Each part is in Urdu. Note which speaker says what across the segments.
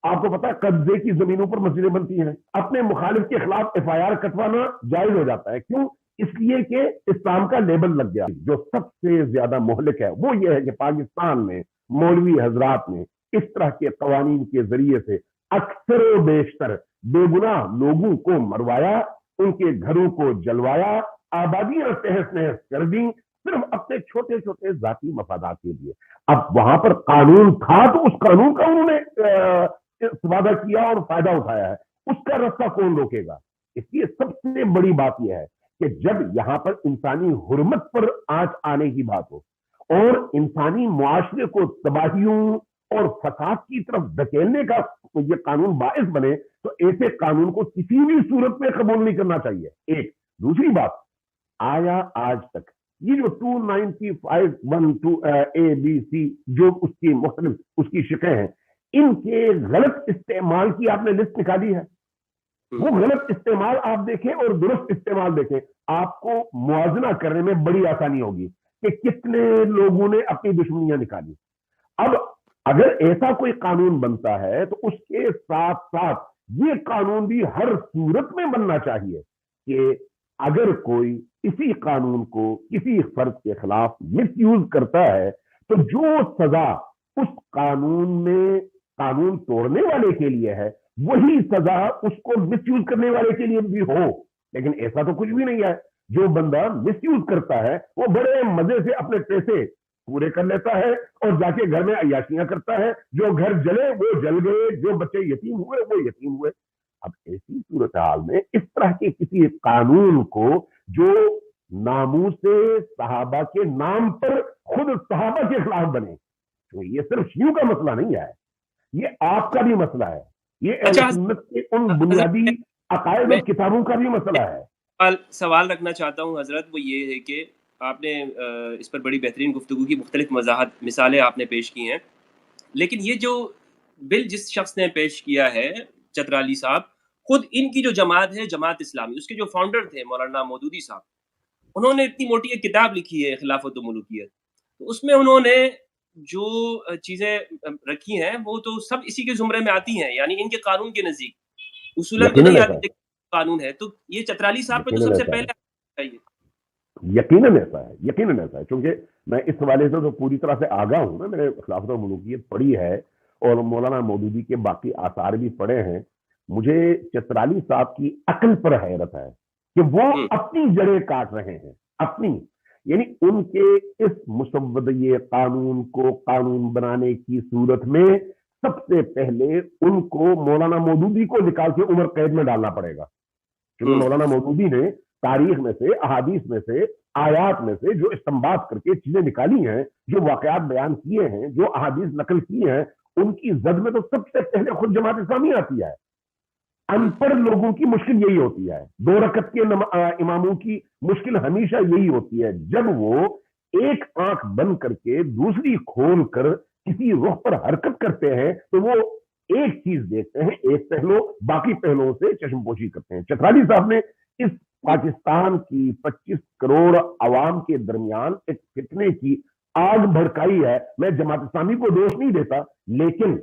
Speaker 1: آپ کو پتا ہے قبضے کی زمینوں پر مسجدیں بنتی ہیں, اپنے مخالف کے خلاف ایف آئی آر کٹوانا جائز ہو جاتا ہے. کیوں؟ اس لیے کہ اسلام کا لیبل لگ گیا. جو سب سے زیادہ مہلک ہے وہ یہ ہے کہ پاکستان میں مولوی حضرات نے اس طرح کے قوانین کے ذریعے سے اکثر و بیشتر بے گناہ لوگوں کو مروایا, ان کے گھروں کو جلوایا, آبادیاں تہس نہس کر دی, صرف اپنے چھوٹے چھوٹے ذاتی مفادات کے لیے. اب وہاں پر قانون تھا تو اس قانون کا انہوں نے استفادہ کیا اور فائدہ اٹھایا ہے, اس کا رستہ کون روکے گا؟ اس لیے سب سے بڑی بات یہ ہے کہ جب یہاں پر انسانی حرمت پر آنچ آنے کی بات ہو اور انسانی معاشرے کو تباہیوں اور فساد کی طرف دھکیلنے کا یہ قانون باعث بنے تو ایسے قانون کو کسی بھی صورت میں قبول نہیں کرنا چاہیے. ایک دوسری بات, آیا آج تک یہ جو 29512 اے بی سی جو اس کی مختلف اس کی شقیں ہیں, ان کے غلط استعمال کی آپ نے لسٹ نکالی ہے. وہ غلط استعمال آپ دیکھیں اور درست استعمال دیکھیں, آپ کو موازنہ کرنے میں بڑی آسانی ہوگی کہ کتنے لوگوں نے اپنی دشمنیاں نکالی. اب اگر ایسا کوئی قانون بنتا ہے تو اس کے ساتھ ساتھ یہ قانون بھی ہر صورت میں بننا چاہیے کہ اگر کوئی اسی قانون کو کسی فرد کے خلاف مس یوز کرتا ہے تو جو سزا اس قانون میں قانون توڑنے والے کے لیے ہے وہی سزا اس کو مس یوز کرنے والے کے لیے بھی ہو. لیکن ایسا تو کچھ بھی نہیں ہے. جو بندہ مس یوز کرتا ہے وہ بڑے مزے سے اپنے پیسے پورے کر لیتا ہے اور جا کے گھر میں عیاشیاں کرتا ہے. جو گھر جلے وہ جل گئے, جو بچے یتیم ہوئے وہ یتیم ہوئے. اب ایسی صورتحال میں اس طرح کے کسی قانون کو جو ناموس صحابہ کے نام پر خود صحابہ کے خلاف بنے, تو یہ صرف شیعوں کا مسئلہ نہیں ہے, یہ آپ کا بھی مسئلہ ہے, یہ اہل سنت کے ان بنیادی عقائد اور کتابوں کا بھی مسئلہ ہے.
Speaker 2: سوال رکھنا چاہتا ہوں حضرت, وہ یہ ہے کہ آپ نے اس پر بڑی بہترین گفتگو کی, مختلف مثالیں آپ نے پیش کی ہیں, لیکن یہ جو بل جس شخص نے پیش کیا ہے چترالی صاحب, خود ان کی جو جماعت ہے جماعت اسلامی, اس کے جو فاؤنڈر تھے مولانا مودودی صاحب, انہوں نے اتنی موٹی ایک کتاب لکھی ہے خلافت و ملوکیت. تو اس میں انہوں نے جو چیزیں رکھی ہیں وہ تو سب اسی کے زمرے میں آتی ہیں, یعنی ان کے قانون کے نزدیک اصولاً تو نہیں آتی قانون ہے. تو یہ چترالی صاحب پہ تو سب سے پہلے چاہیے.
Speaker 1: یقیناً ایسا ہے, یقیناً ایسا ہے, کیونکہ میں اس حوالے سے تو پوری طرح سے آگاہ ہوں نا, میں نے خلافت و ملوکیت پڑھی ہے اور مولانا مودودی کے باقی آثار بھی پڑھے ہیں. مجھے چترالی صاحب کی عقل پر حیرت ہے کہ وہ اپنی جڑیں کاٹ رہے ہیں, اپنی, یعنی ان کے اس مسودہ قانون کو قانون بنانے کی صورت میں سب سے پہلے ان کو مولانا مودودی کو نکال کے عمر قید میں ڈالنا پڑے گا. کیونکہ مولانا مودودی نے تاریخ میں سے, احادیث میں سے, آیات میں سے جو استنباط کر کے چیزیں نکالی ہیں, جو واقعات بیان کیے ہیں, جو احادیث نقل کی ہیں, ان کی زد میں تو سب سے پہلے خود جماعت اسلامی آتی ہے. ان پڑھ لوگوں کی مشکل یہی ہوتی ہے, 2 رکعت کے اماموں کی مشکل ہمیشہ یہی ہوتی ہے, جب وہ ایک آنکھ بند کر کے دوسری کھول کر کسی رخ پر حرکت کرتے ہیں تو وہ ایک چیز دیکھتے ہیں, ایک پہلو, باقی پہلوؤں سے چشم پوشی کرتے ہیں. چترالی صاحب نے اس پاکستان کی 25 کروڑ عوام کے درمیان ایک فتنے کی آگ بھڑکائی ہے. میں جماعت اسلامی کو دوش نہیں دیتا, لیکن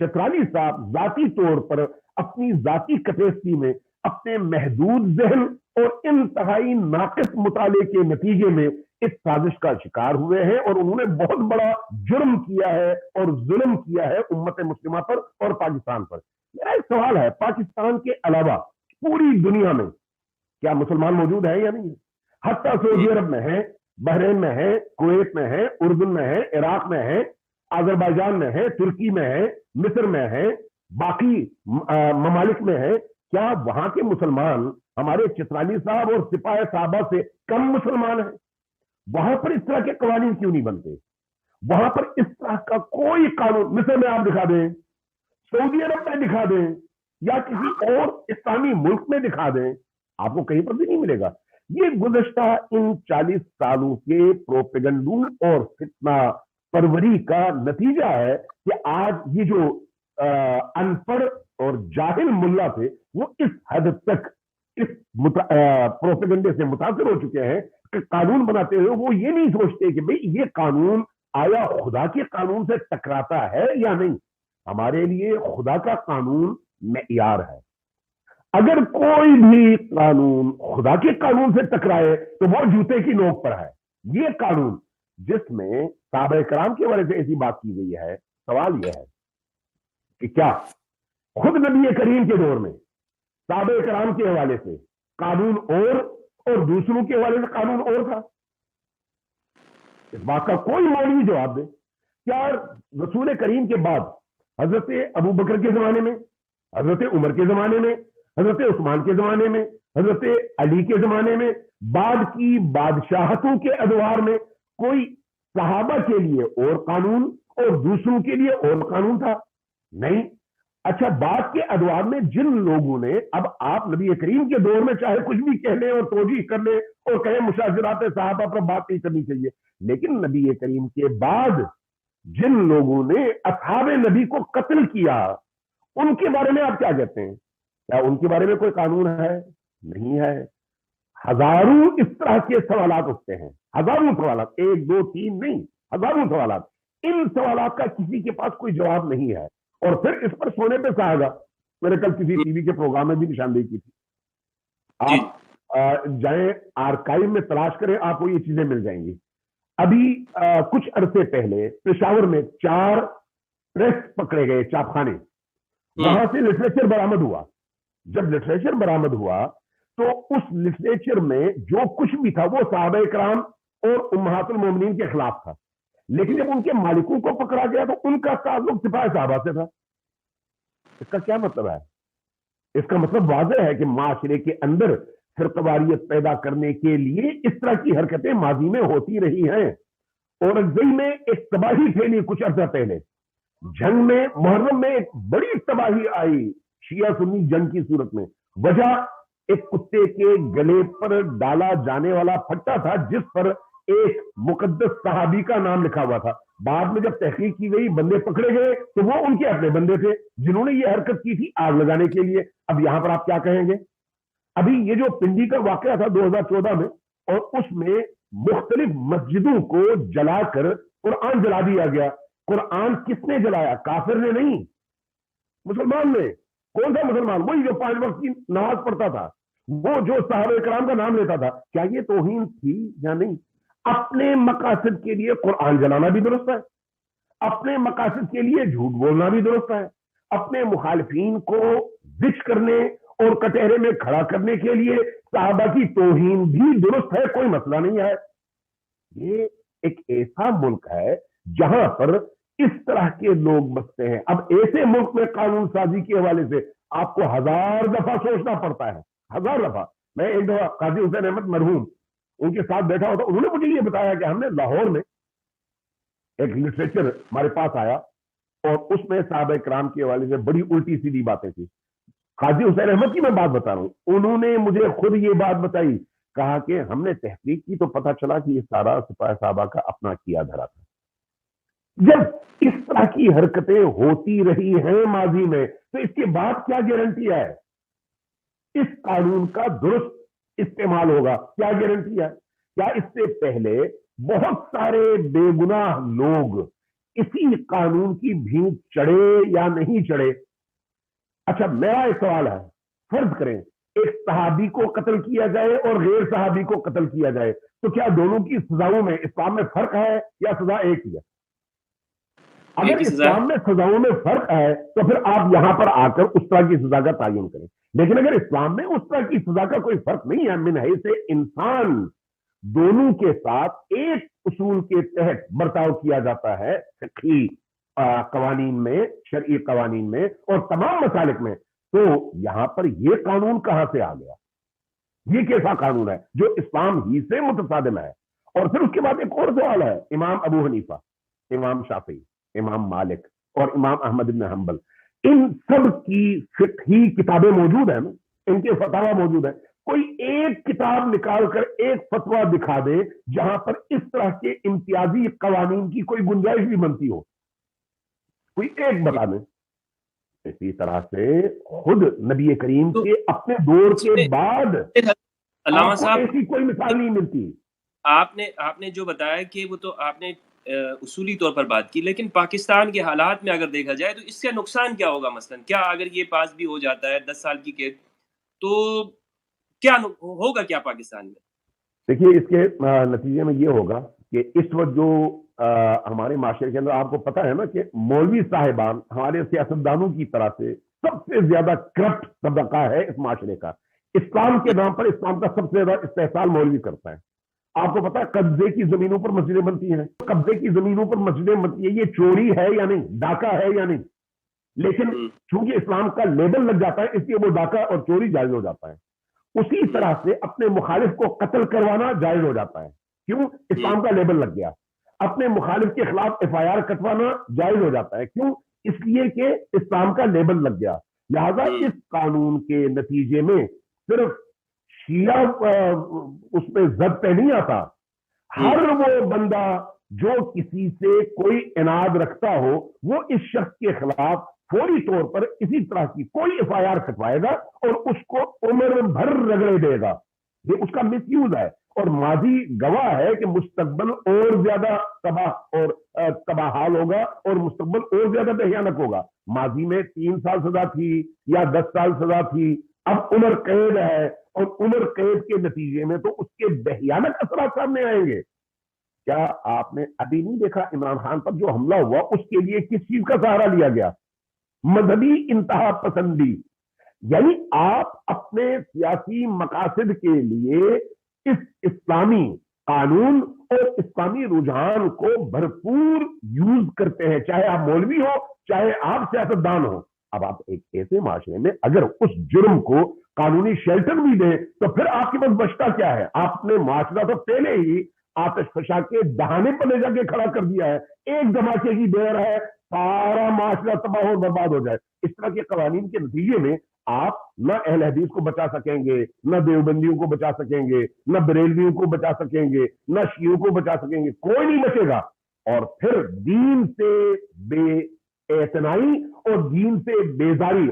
Speaker 1: چترالی صاحب ذاتی طور پر اپنی ذاتی کیپیسٹی میں اپنے محدود ذہن اور انتہائی ناقص مطالعے کے نتیجے میں اس سازش کا شکار ہوئے ہیں اور انہوں نے بہت بڑا جرم کیا ہے اور ظلم کیا ہے امت مسلمہ پر اور پاکستان پر. میرا ایک سوال ہے, پاکستان کے علاوہ پوری دنیا میں کیا مسلمان موجود ہیں یا نہیں ہے؟ حتیٰ سعودی عرب میں ہیں, بحرین میں ہیں, کویت میں ہیں, اردن میں ہیں, عراق میں ہیں, آذربائیجان میں ہیں, ترکی میں ہیں, مصر میں ہیں, باقی ممالک میں ہیں. کیا وہاں کے مسلمان ہمارے چترالی صاحب اور سپاہ صحابہ سے کم مسلمان ہیں؟ وہاں پر اس طرح کے قوانین کیوں نہیں بنتے؟ وہاں پر اس طرح کا کوئی قانون مصر میں آپ دکھا دیں, سعودی عرب میں دکھا دیں, یا کسی اور اسلامی ملک میں دکھا دیں, آپ کو کہیں پر بھی نہیں ملے گا. یہ گزشتہ ان 40 سالوں کے پروپیگنڈوں اور فتنہ پروری کا نتیجہ ہے کہ آج یہ جو ان پڑھ اور جاہل ملا تھے وہ اس حد تک اس پروپیگنڈے سے متاثر ہو چکے ہیں کہ قانون بناتے ہوئے وہ یہ نہیں سوچتے کہ بھئی یہ قانون آیا خدا کے قانون سے ٹکراتا ہے یا نہیں. ہمارے لیے خدا کا قانون معیار ہے. اگر کوئی بھی قانون خدا کے قانون سے ٹکرائے تو وہ جوتے کی نوک پر ہے. یہ قانون جس میں صحابہ کرام کے حوالے سے ایسی بات کی گئی ہے، سوال یہ ہے کہ کیا خود نبی کریم کے دور میں صحابہ کرام کے حوالے سے قانون اور دوسروں کے حوالے سے قانون اور تھا؟ اس بات کا کوئی مولوی جواب دے. کیا رسول کریم کے بعد حضرت ابو بکر کے زمانے میں، حضرت عمر کے زمانے میں، حضرت عثمان کے زمانے میں، حضرت علی کے زمانے میں، بعد کی بادشاہتوں کے ادوار میں کوئی صحابہ کے لیے اور قانون اور دوسروں کے لیے اور قانون تھا؟ نہیں. اچھا، بعد کے ادوار میں جن لوگوں نے، اب آپ نبی کریم کے دور میں چاہے کچھ بھی کہہ لیں اور توجیہ کر لیں اور کہیں مشاجرات صحابہ پر بات نہیں کرنی چاہیے، لیکن نبی کریم کے بعد جن لوگوں نے اصحاب نبی کو قتل کیا، ان کے بارے میں آپ کیا کہتے ہیں؟ کیا ان کے بارے میں کوئی قانون ہے؟ نہیں ہے. ہزاروں اس طرح کے سوالات اٹھتے ہیں، ہزاروں سوالات، ایک دو تین نہیں، ہزاروں سوالات. ان سوالات کا کسی کے پاس کوئی جواب نہیں ہے، اور پھر اس پر سونے پہ سہاگا. میں نے کل کسی ٹی وی کے پروگرام میں بھی نشاندہی کی تھی. آپ جائیں آرکائیو میں تلاش کریں، آپ کو یہ چیزیں مل جائیں گی. ابھی کچھ عرصے پہلے پشاور میں 4 پریس پکڑے گئے، چاپ خانے، وہاں سے لٹریچر برآمد ہوا. جب لٹریچر برآمد ہوا تو اس لٹریچر میں جو کچھ بھی تھا وہ صحابہ کرام اور امہات المومنین کے خلاف تھا، لیکن جب ان کے مالکوں کو پکڑا گیا تو ان کا تعلق سپاہ صحابہ سے تھا. اس کا کیا مطلب ہے؟ اس کا مطلب واضح ہے کہ معاشرے کے اندر فرقواریت پیدا کرنے کے لیے اس طرح کی حرکتیں ماضی میں ہوتی رہی ہیں. اور اگزئی میں ایک تباہی پھیلی کچھ عرصہ پہلے، جنگ میں، محرم میں ایک بڑی تباہی آئی شیعہ سنی جنگ کی صورت میں. وجہ ایک کتے کے گلے پر ڈالا جانے والا پھٹا تھا جس پر ایک مقدس صحابی کا نام لکھا ہوا تھا. بعد میں جب تحقیق کی گئی، بندے پکڑے گئے تو وہ ان کے اپنے بندے تھے جنہوں نے یہ حرکت کی تھی آگ لگانے کے لیے. اب یہاں پر آپ کیا کہیں گے؟ ابھی یہ جو پنڈی کا واقعہ تھا 2014 میں، اور اس میں مختلف مسجدوں کو جلا کر قرآن جلا دیا گیا. قرآن کس نے جلایا؟ کافر نے نہیں، مسلمان نے. کون سا مسلمان؟ وہی جو 5 وقت کی نماز پڑھتا تھا، وہ جو صحابہ کرام کا نام لیتا تھا. کیا یہ توہین تھی یا نہیں؟ اپنے مقاصد کے لیے قرآن جلانا بھی درست ہے، اپنے مقاصد کے لیے جھوٹ بولنا بھی درست ہے، اپنے مخالفین کو زچ کرنے اور کٹہرے میں کھڑا کرنے کے لیے صحابہ کی توہین بھی درست ہے، کوئی مسئلہ نہیں ہے. یہ ایک ایسا ملک ہے جہاں پر اس طرح کے لوگ بستے ہیں. اب ایسے ملک میں قانون سازی کے حوالے سے آپ کو 1000 دفعہ سوچنا پڑتا ہے، 1000 دفعہ. میں ایک دفعہ قاضی حسین احمد مرحوم ان کے ساتھ بیٹھا ہوتا، انہوں نے مجھے یہ بتایا کہ ہم نے لاہور میں ایک لٹریچر ہمارے پاس آیا اور اس میں صحابہ کرام کے حوالے سے بڑی الٹی سیدھی باتیں تھی. قاضی حسین احمد کی میں بات بتا رہا ہوں، انہوں نے مجھے خود یہ بات بتائی، کہا کہ ہم نے تحقیق کی تو پتہ چلا کہ یہ سارا سپاہ صحابہ کا اپنا کیا دھرا تھا. جب اس طرح کی حرکتیں ہوتی رہی ہیں ماضی میں تو اس کے بعد کیا گارنٹی ہے اس قانون کا درست استعمال ہوگا؟ کیا گارنٹی ہے؟ کیا اس سے پہلے بہت سارے بے گناہ لوگ اسی قانون کی بھینٹ چڑھے یا نہیں چڑھے؟ اچھا، میرا ایک سوال ہے، فرض کریں ایک صحابی کو قتل کیا جائے اور غیر صحابی کو قتل کیا جائے، تو کیا دونوں کی سزاؤں میں اسلام میں فرق ہے یا سزا ایک ہی ہے؟ اگر اسلام میں سزاؤں میں فرق ہے تو پھر آپ یہاں پر آ کر اس طرح کی سزا کا تعین کریں. لیکن اگر اسلام میں اس طرح کی سزا کا کوئی فرق نہیں ہے، من حیث انسان دونوں کے ساتھ ایک اصول کے تحت برتاؤ کیا جاتا ہے فقہی قوانین میں، شرعی قوانین میں اور تمام مسالک میں، تو یہاں پر یہ قانون کہاں سے آ گیا؟ یہ کیسا قانون ہے جو اسلام ہی سے متصادم ہے؟ اور پھر اس کے بعد ایک اور سوال ہے، امام ابو حنیفہ، امام شافعی، امام مالک اور امام احمد بن حنبل، ان سب کی فقہی کتابیں موجود ہیں نا، ان کے فتاوی موجود ہیں. کوئی ایک کتاب نکال کر ایک فتویٰ دکھا دے جہاں پر اس طرح کے امتیازی قوانین کی کوئی گنجائش بھی بنتی ہو، کوئی ایک بتا دیں. اسی طرح سے خود نبی کریم کے اپنے دور کے بعد
Speaker 2: علامہ صاحب
Speaker 1: ایسی کوئی مثال نہیں ملتی.
Speaker 2: آپ نے جو بتایا کہ وہ تو آپ نے اصولی طور پر بات کی، لیکن پاکستان کے حالات میں اگر دیکھا جائے تو اس سے نقصان کیا ہوگا؟ مثلا کیا اگر یہ پاس بھی ہو جاتا ہے 10 سال کی قید، تو کیا ہوگا کیا پاکستان میں؟
Speaker 1: دیکھیے اس کے نتیجے میں یہ ہوگا کہ اس وقت جو ہمارے معاشرے کے اندر آپ کو پتا ہے نا کہ مولوی صاحبان ہمارے سیاستدانوں کی طرح سے سب سے زیادہ کرپٹ طبقہ ہے اس معاشرے کا. اسلام کے نام پر اسلام کا سب سے زیادہ استحصال مولوی کرتا ہے. آپ کو پتا ہے قبضے کی زمینوں پر مسجدیں بنتی ہیں، قبضے کی زمینوں پر مسجدیں بنتی ہیں. یہ چوری ہے یا نہیں، ڈاکہ ہے یا نہیں، لیکن چونکہ اسلام کا لیبل لگ جاتا ہے اس لیے وہ ڈاکہ اور چوری جائز ہو جاتا ہے. اسی طرح سے اپنے مخالف کو قتل کروانا جائز ہو جاتا ہے. کیوں؟ اسلام کا لیبل لگ گیا. اپنے مخالف کے خلاف ایف آئی آر کٹوانا جائز ہو جاتا ہے. کیوں؟ اس لیے کہ اسلام کا لیبل لگ گیا. لہذا اس قانون کے نتیجے میں صرف شیعہ اس پہ زد پہ نہیں آتا، ہر وہ بندہ جو کسی سے کوئی عناد رکھتا ہو وہ اس شخص کے خلاف فوری طور پر اسی طرح کی کوئی ایف آئی آر کٹوائے گا اور اس کو عمر بھر رگڑے دے گا. یہ اس کا مس یوز ہے، اور ماضی گواہ ہے کہ مستقبل اور زیادہ تباہ اور تباہال ہوگا اور مستقبل اور زیادہ بھیانک ہوگا. ماضی میں 3 سال سزا تھی یا 10 سال سزا تھی، اب عمر قید ہے، اور عمر قید کے نتیجے میں تو اس کے بھیانک اثرات سامنے آئیں گے. کیا آپ نے ابھی نہیں دیکھا عمران خان پر جو حملہ ہوا اس کے لیے کس چیز کا سہارا لیا گیا؟ مذہبی انتہا پسندی. یعنی آپ اپنے سیاسی مقاصد کے لیے اس اسلامی قانون اور اسلامی رجحان کو بھرپور یوز کرتے ہیں، چاہے آپ مولوی ہو چاہے آپ سیاستدان ہو. اب آپ ایک ایسے معاشرے میں اگر اس جرم کو قانونی شیلٹر بھی دیں تو پھر آپ کے پاس بچتا کیا ہے؟ آپ نے معاشرہ تو پہلے ہی آتش فشاں کے دہانے پر لے جا کے کھڑا کر دیا ہے. ایک دھماکے کی دیر ہے سارا معاشرہ تباہ و برباد ہو جائے. اس طرح کے قوانین کے نتیجے میں آپ نہ اہل حدیث کو بچا سکیں گے، نہ دیوبندیوں کو بچا سکیں گے، نہ بریلویوں کو بچا سکیں گے، نہ شیعوں کو بچا سکیں گے. کوئی نہیں بچے گا. اور پھر دین سے بے اعتنائی اور دین سے بیزاری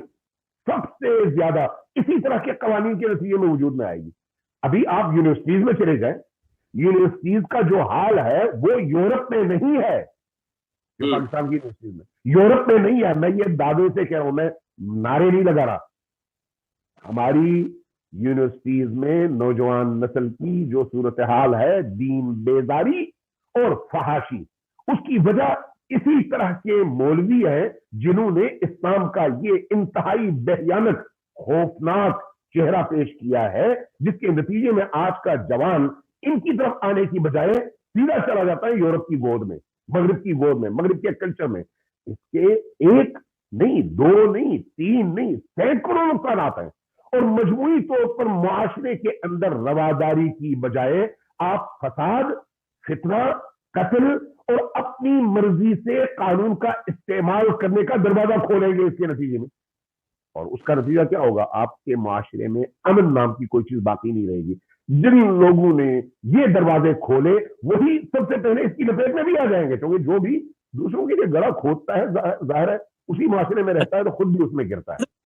Speaker 1: سب سے زیادہ اسی طرح کے قوانین کے نتیجے میں وجود میں آئے گی. ابھی آپ یونیورسٹیز میں چلے جائیں، یونیورسٹیز کا جو حال ہے وہ یورپ میں نہیں ہے. پاکستان کی یونیورسٹیز میں یورپ میں نہیں ہے. میں یہ دعوے سے کہہ رہا ہوں، میں نعرے نہیں لگا رہا. ہماری یونیورسٹیز میں نوجوان نسل کی جو صورتحال ہے دین بیزاری اور فحاشی، اس کی وجہ اسی طرح کے مولوی ہیں جنہوں نے اسلام کا یہ انتہائی بھیانک خوفناک چہرہ پیش کیا ہے، جس کے نتیجے میں آج کا جوان ان کی طرف آنے کی بجائے سیدھا چلا جاتا ہے یورپ کی گود میں، مغرب کی گود میں، مغرب کے کلچر میں. اس کے ایک نہیں، 2 نہیں، 3 نہیں، سینکڑوں نقصانات ہیں. اور مجموعی طور پر معاشرے کے اندر رواداری کی بجائے آپ فساد، فتنہ، قتل اور اپنی مرضی سے قانون کا استعمال کرنے کا دروازہ کھولیں گے اس کے نتیجے میں. اور اس کا نتیجہ کیا ہوگا؟ آپ کے معاشرے میں امن نام کی کوئی چیز باقی نہیں رہے گی. جن لوگوں نے یہ دروازے کھولے وہی سب سے پہلے اس کی لپیٹ میں بھی آ جائیں گے، کیونکہ جو بھی دوسروں کے لیے گڑھا کھودتا ہے ظاہر ہے اسی معاشرے میں رہتا ہے تو خود بھی اس میں گرتا ہے.